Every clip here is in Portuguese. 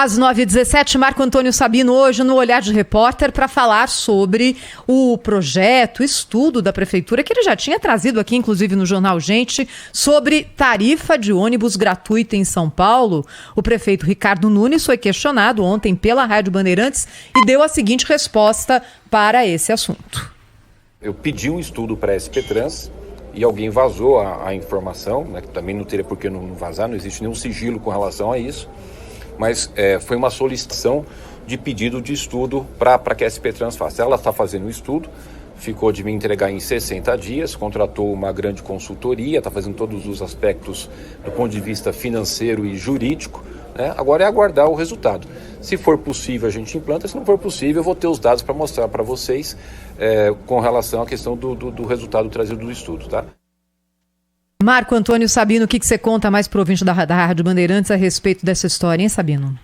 Às 9h17, Marco Antônio Sabino hoje no Olhar de Repórter para falar sobre o projeto, estudo da Prefeitura, que ele já tinha trazido aqui, inclusive no Jornal Gente, sobre tarifa de ônibus gratuita em São Paulo. O prefeito Ricardo Nunes foi questionado ontem pela Rádio Bandeirantes e deu a seguinte resposta para esse assunto. Eu pedi um estudo para a SP Trans e alguém vazou a informação, né, que também não teria por que não vazar, não existe nenhum sigilo com relação a isso. Mas foi uma solicitação de pedido de estudo para que a SP Trans faça. Ela está fazendo o estudo, ficou de me entregar em 60 dias, contratou uma grande consultoria, está fazendo todos os aspectos do ponto de vista financeiro e jurídico, né? Agora é aguardar o resultado. Se for possível, a gente implanta, se não for possível, eu vou ter os dados para mostrar para vocês com relação à questão do resultado trazido do estudo, tá? Marco Antônio Sabino, o que você conta mais para o ouvinte da Rádio Bandeirantes a respeito dessa história, hein, Sabino?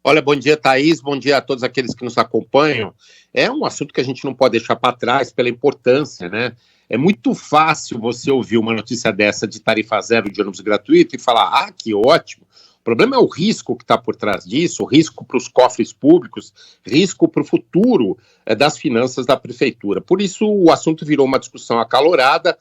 Olha, bom dia, Thaís, bom dia a todos aqueles que nos acompanham. É um assunto que a gente não pode deixar para trás pela importância, né? É muito fácil você ouvir uma notícia dessa de tarifa zero de ônibus gratuito e falar, que ótimo. O problema é o risco que está por trás disso, o risco para os cofres públicos, risco para o futuro das finanças da prefeitura. Por isso o assunto virou uma discussão acalorada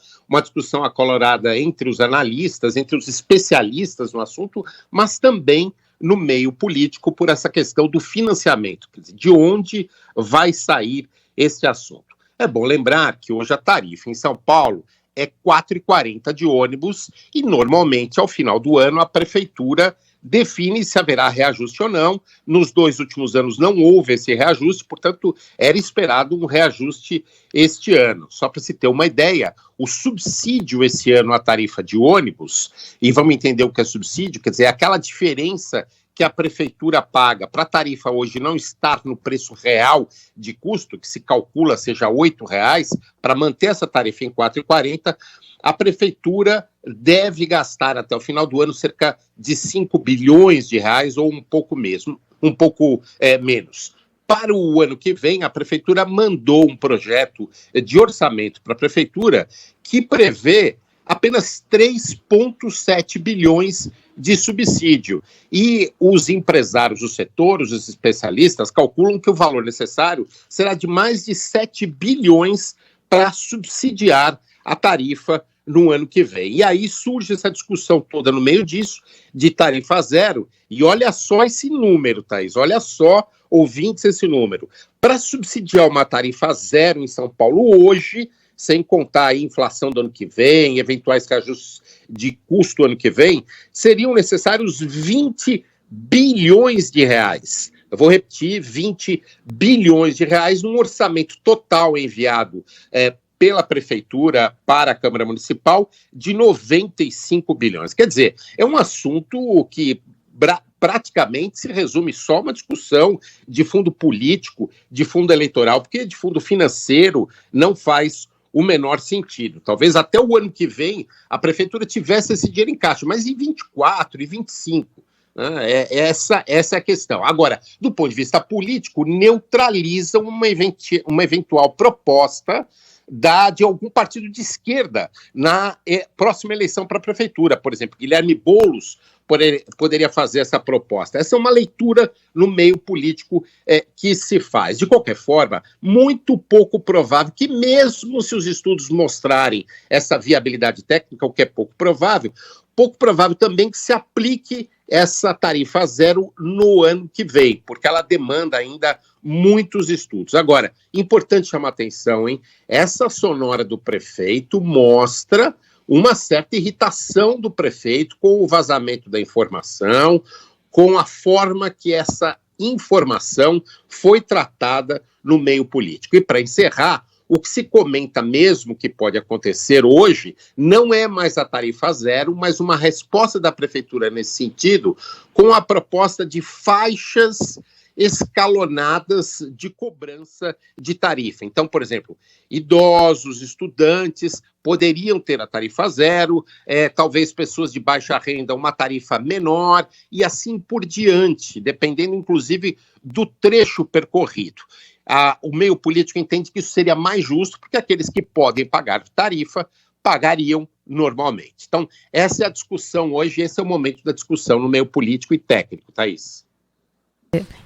entre os analistas, entre os especialistas no assunto, mas também no meio político por essa questão do financiamento, quer dizer, de onde vai sair esse assunto. É bom lembrar que hoje a tarifa em São Paulo é R$ 4,40 de ônibus e normalmente ao final do ano a prefeitura define se haverá reajuste ou não. Nos 2 últimos anos não houve esse reajuste, portanto, era esperado um reajuste este ano. Só para se ter uma ideia, o subsídio esse ano à tarifa de ônibus, e vamos entender o que é subsídio, quer dizer, aquela diferença que a prefeitura paga para a tarifa hoje não estar no preço real de custo, que se calcula seja R$ 8,00, para manter essa tarifa em R$ 4,40, a prefeitura deve gastar até o final do ano cerca de 5 bilhões de reais ou um pouco menos. Para o ano que vem, a prefeitura mandou um projeto de orçamento para a prefeitura que prevê apenas 3,7 bilhões de subsídio. E os empresários do setor, os especialistas, calculam que o valor necessário será de mais de 7 bilhões para subsidiar a tarifa no ano que vem. E aí surge essa discussão toda no meio disso, de tarifa zero, e olha só esse número, Thaís, olha só, ouvintes, esse número. Para subsidiar uma tarifa zero em São Paulo hoje, sem contar a inflação do ano que vem, eventuais reajustes de custo ano que vem, seriam necessários 20 bilhões de reais. Eu vou repetir, 20 bilhões de reais num orçamento total enviado pela Prefeitura para a Câmara Municipal de 95 bilhões. Quer dizer, é um assunto que praticamente se resume só a uma discussão de fundo político, de fundo eleitoral, porque de fundo financeiro não faz o menor sentido. Talvez até o ano que vem a Prefeitura tivesse esse dinheiro em caixa, mas em 24 e 25... Essa é a questão. Agora, do ponto de vista político, neutraliza uma eventual proposta de algum partido de esquerda na próxima eleição para a prefeitura. Por exemplo, Guilherme Boulos poderia fazer essa proposta. Essa é uma leitura no meio político que se faz. De qualquer forma, muito pouco provável que, mesmo se os estudos mostrarem essa viabilidade técnica, o que é pouco provável também que se aplique essa tarifa zero no ano que vem, porque ela demanda ainda muitos estudos. Agora, importante chamar atenção, hein? Essa sonora do prefeito mostra uma certa irritação do prefeito com o vazamento da informação, com a forma que essa informação foi tratada no meio político. E para encerrar, o que se comenta mesmo que pode acontecer hoje não é mais a tarifa zero, mas uma resposta da prefeitura nesse sentido, com a proposta de faixas escalonadas de cobrança de tarifa. Então, por exemplo, idosos, estudantes poderiam ter a tarifa zero, talvez pessoas de baixa renda uma tarifa menor e assim por diante, dependendo inclusive do trecho percorrido. O meio político entende que isso seria mais justo, porque aqueles que podem pagar tarifa pagariam normalmente. Então, essa é a discussão hoje, esse é o momento da discussão no meio político e técnico, Thaís.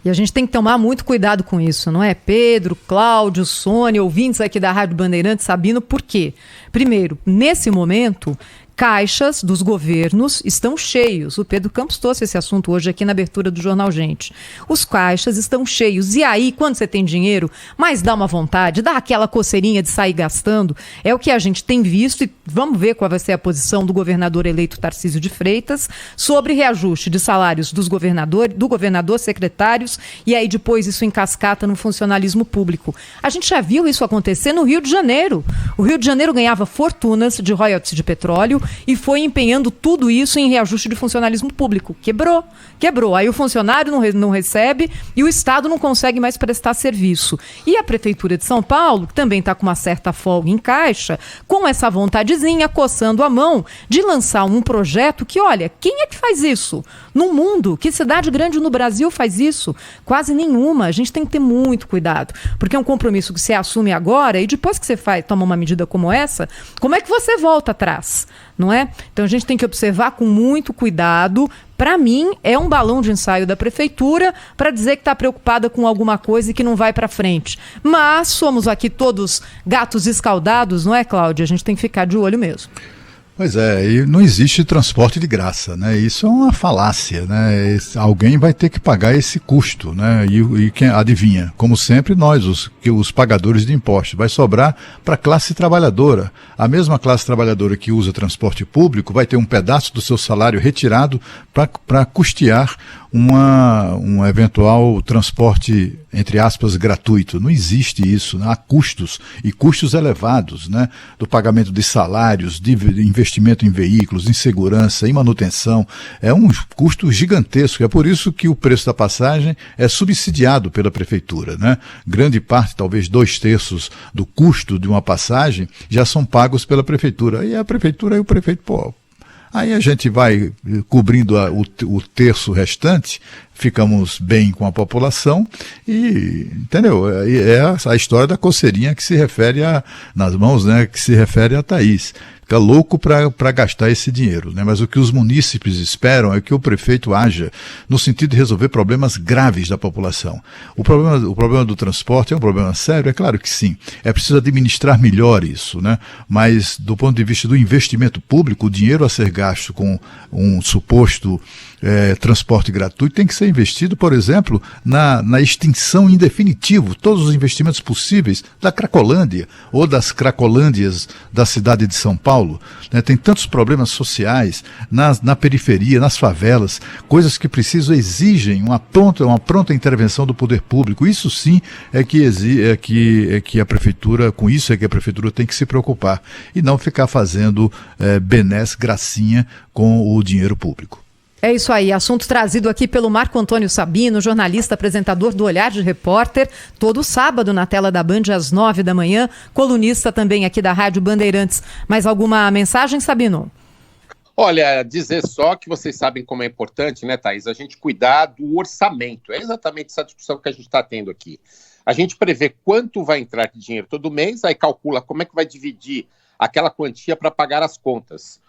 E a gente tem que tomar muito cuidado com isso, não é? Pedro, Cláudio, Sônia, ouvintes aqui da Rádio Bandeirantes, Sabino, por quê? Primeiro, nesse momento, caixas dos governos estão cheios. O Pedro Campos trouxe esse assunto hoje aqui na abertura do Jornal Gente. Os caixas estão cheios. E aí, quando você tem dinheiro, mas dá uma vontade, dá aquela coceirinha de sair gastando. É o que a gente tem visto e vamos ver qual vai ser a posição do governador eleito Tarcísio de Freitas sobre reajuste de salários do governador, secretários, e aí depois isso encascata no funcionalismo público. A gente já viu isso acontecer no Rio de Janeiro. O Rio de Janeiro ganhava fortunas de royalties de petróleo e foi empenhando tudo isso em reajuste de funcionalismo público. Quebrou. Aí o funcionário não recebe e o Estado não consegue mais prestar serviço. E a Prefeitura de São Paulo, que também está com uma certa folga em caixa, com essa vontadezinha, coçando a mão de lançar um projeto que, olha, quem é que faz isso? No mundo, que cidade grande no Brasil faz isso? Quase nenhuma. A gente tem que ter muito cuidado, porque é um compromisso que você assume agora e depois que você toma uma medida como essa, como é que você volta atrás? Não é? Então a gente tem que observar com muito cuidado. Para mim, é um balão de ensaio da prefeitura para dizer que está preocupada com alguma coisa e que não vai para frente. Mas somos aqui todos gatos escaldados, não é, Cláudia? A gente tem que ficar de olho mesmo. Pois é, e não existe transporte de graça, né? Isso é uma falácia, né? Alguém vai ter que pagar esse custo, né? E quem adivinha? Como sempre, nós, os pagadores de impostos. Vai sobrar para a classe trabalhadora. A mesma classe trabalhadora que usa transporte público vai ter um pedaço do seu salário retirado para custear um eventual transporte, entre aspas, gratuito. Não existe isso, né? Há custos, e custos elevados, né? Do pagamento de salários, de investimento em veículos, em segurança, em manutenção. É um custo gigantesco. É por isso que o preço da passagem é subsidiado pela prefeitura, né? Grande parte, talvez 2/3 do custo de uma passagem já são pagos pela prefeitura. E a prefeitura e o prefeito, aí a gente vai cobrindo o terço restante, ficamos bem com a população e, entendeu? É a história da coceirinha que se refere nas mãos, né? Que se refere a Thaís. Fica louco para gastar esse dinheiro, né? Mas o que os munícipes esperam é que o prefeito haja no sentido de resolver problemas graves da população. O problema do transporte é um problema sério? É claro que sim. É preciso administrar melhor isso, né? Mas do ponto de vista do investimento público, o dinheiro a ser gasto com um suposto transporte gratuito tem que ser investido, por exemplo, na extinção em definitivo, todos os investimentos possíveis da Cracolândia ou das Cracolândias da cidade de São Paulo, né? Tem tantos problemas sociais na periferia, nas favelas, coisas que exigem uma pronta intervenção do poder público. Isso sim é que a prefeitura, com isso é que a prefeitura tem que se preocupar e não ficar fazendo benesse, gracinha com o dinheiro público. É isso aí, assunto trazido aqui pelo Marco Antônio Sabino, jornalista, apresentador do Olhar de Repórter, todo sábado na tela da Band às 9 da manhã, colunista também aqui da Rádio Bandeirantes. Mais alguma mensagem, Sabino? Olha, dizer só que vocês sabem como é importante, né, Thaís, a gente cuidar do orçamento. É exatamente essa discussão que a gente está tendo aqui. A gente prevê quanto vai entrar de dinheiro todo mês, aí calcula como é que vai dividir aquela quantia para pagar as contas.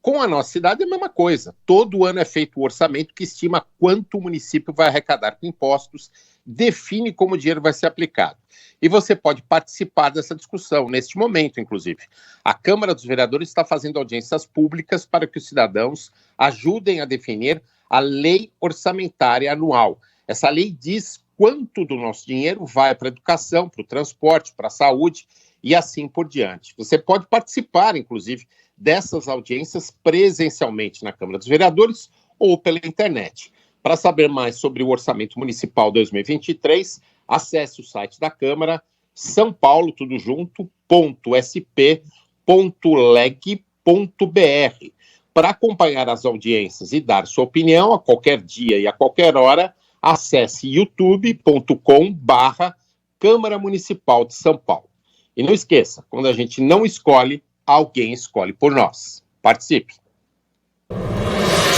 Com a nossa cidade é a mesma coisa. Todo ano é feito o orçamento que estima quanto o município vai arrecadar com impostos, define como o dinheiro vai ser aplicado. E você pode participar dessa discussão, neste momento, inclusive. A Câmara dos Vereadores está fazendo audiências públicas para que os cidadãos ajudem a definir a lei orçamentária anual. Essa lei diz quanto do nosso dinheiro vai para a educação, para o transporte, para a saúde e assim por diante. Você pode participar, inclusive, dessas audiências presencialmente na Câmara dos Vereadores ou pela internet. Para saber mais sobre o Orçamento Municipal 2023, acesse o site da Câmara, sãopaulo.sp.leg.br. Para acompanhar as audiências e dar sua opinião a qualquer dia e a qualquer hora, acesse youtube.com/Câmara Municipal de São Paulo. E não esqueça, quando a gente não escolhe, alguém escolhe por nós. Participe.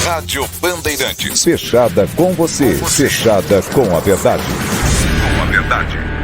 Rádio Bandeirantes. Fechada com você. Fechada com a verdade. Com a verdade.